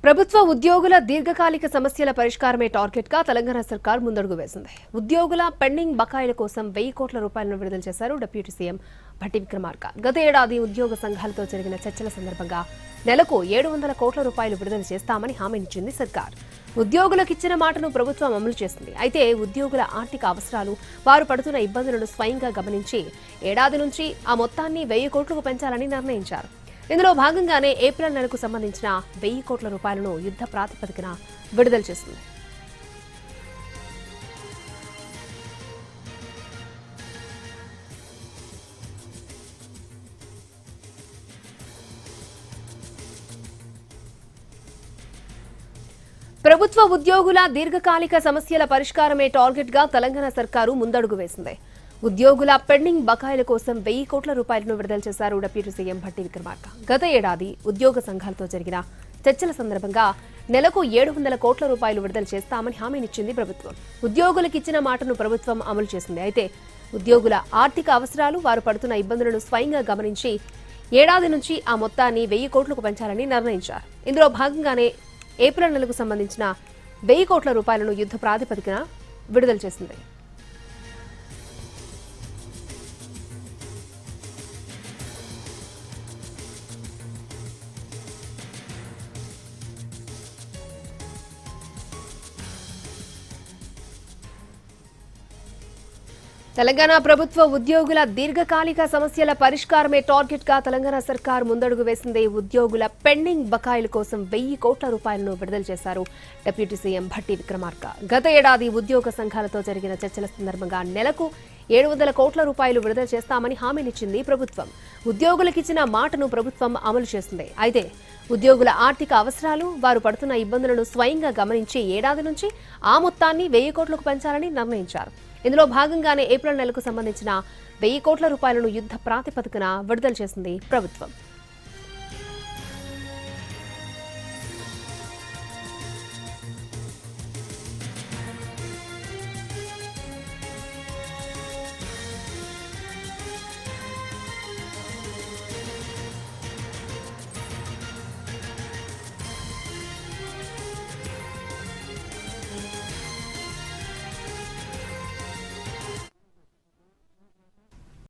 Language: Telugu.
ప్రభుత్వ ఉద్యోగుల దీర్ఘకాలిక సమస్యల పరిష్కారమే టార్గెట్ గా తెలంగాణ సర్కార్ ముందడుగు వేసింది. ఉద్యోగుల పెండింగ్ బకాయిల కోసం 1000 కోట్ల రూపాయలను విడుదల చేశారు డిప్యూటీ సీఎం భట్టి విక్రమార్క. గత ఏడాది ఉద్యోగ సంఘాలతో జరిగిన చర్చల సందర్భంగా నెలకు 700 కోట్ల రూపాయలు విడుదల చేస్తామని హామీనిచ్చింది సర్కార్. ఉద్యోగులకు ఇచ్చిన మాటను ప్రభుత్వం అమలు చేస్తుంది. అయితే ఉద్యోగుల ఆర్థిక అవసరాలు, వారు పడుతున్న ఇబ్బందులను స్వయంగా గమనించి ఏడాది నుంచి ఆ మొత్తాన్ని 1000 కోట్లకు పెంచాలని నిర్ణయించారు. ఇందులో భాగంగానే ఏప్రిల్ నెలకు సంబంధించిన 1000 కోట్ల రూపాయలను యుద్ధ ప్రాతిపదికన విడుదల చేస్తుంది. ప్రభుత్వ ఉద్యోగుల దీర్ఘకాలిక సమస్యల పరిష్కారమే టార్గెట్ గా తెలంగాణ సర్కారు ముందడుగు వేసింది. ఉద్యోగుల పెండింగ్ బకాయిల కోసం 1000 కోట్ల రూపాయలను విడుదల చేశారు డిప్యూటీ సీఎం భట్టి విక్రమార్క. గత ఏడాది ఉద్యోగ సంఘాలతో జరిగిన చర్చల సందర్భంగా నెలకు 700 కోట్ల రూపాయలు విడుదల చేస్తామని హామీనిచ్చింది ప్రభుత్వం. ఉద్యోగులకు ఇచ్చిన మాటను ప్రభుత్వం అమలు చేసింది. అయితే ఉద్యోగుల ఆర్థిక అవసరాలు, వారు పడుతున్న ఇబ్బందులను స్వయంగా గమనించి ఏడాది నుంచి ఆ మొత్తాన్ని 1000 కోట్లకు పెంచాలని నిర్ణయించారు. ఇందులో భాగంగానే ఏప్రిల్ నెలకు సంబంధించిన 1000 కోట్ల రూపాయలను యుద్ధ ప్రాతిపదికన విడుదల చేసింది. తెలంగాణ ప్రభుత్వ ఉద్యోగుల దీర్ఘకాలిక సమస్యల పరిష్కారమే టార్గెట్ గా తెలంగాణ సర్కార్ ముందడుగు వేసింది. ఉద్యోగుల పెండింగ్ బకాయిల కోసం 1000 కోట్ల రూపాయలను విడుదల చేశారు డిప్యూటీ సీఎం భట్టి విక్రమార్క. గత ఏడాది ఉద్యోగ సంఘాలతో జరిగిన చర్చల సందర్భంగా నెలకు 700 కోట్ల రూపాయలు విడుదల చేస్తామని హామీనిచ్చింది ప్రభుత్వం. ఉద్యోగులకిచ్చిన మాటను ప్రభుత్వం అమలు చేస్తుంది. అయితే ఉద్యోగుల ఆర్థిక అవసరాలు, వారు పడుతున్న ఇబ్బందులను స్వయంగా గమనించి ఏడాది నుంచి ఆ మొత్తాన్ని 1000 కోట్లకు పెంచాలని నిర్ణయించారు. ఇందులో భాగంగానే ఏప్రిల్ నెలకు సంబంధించిన 1000 కోట్ల రూపాయలను యుద్ధ ప్రాతిపదికన విడుదల చేసింది ప్రభుత్వం.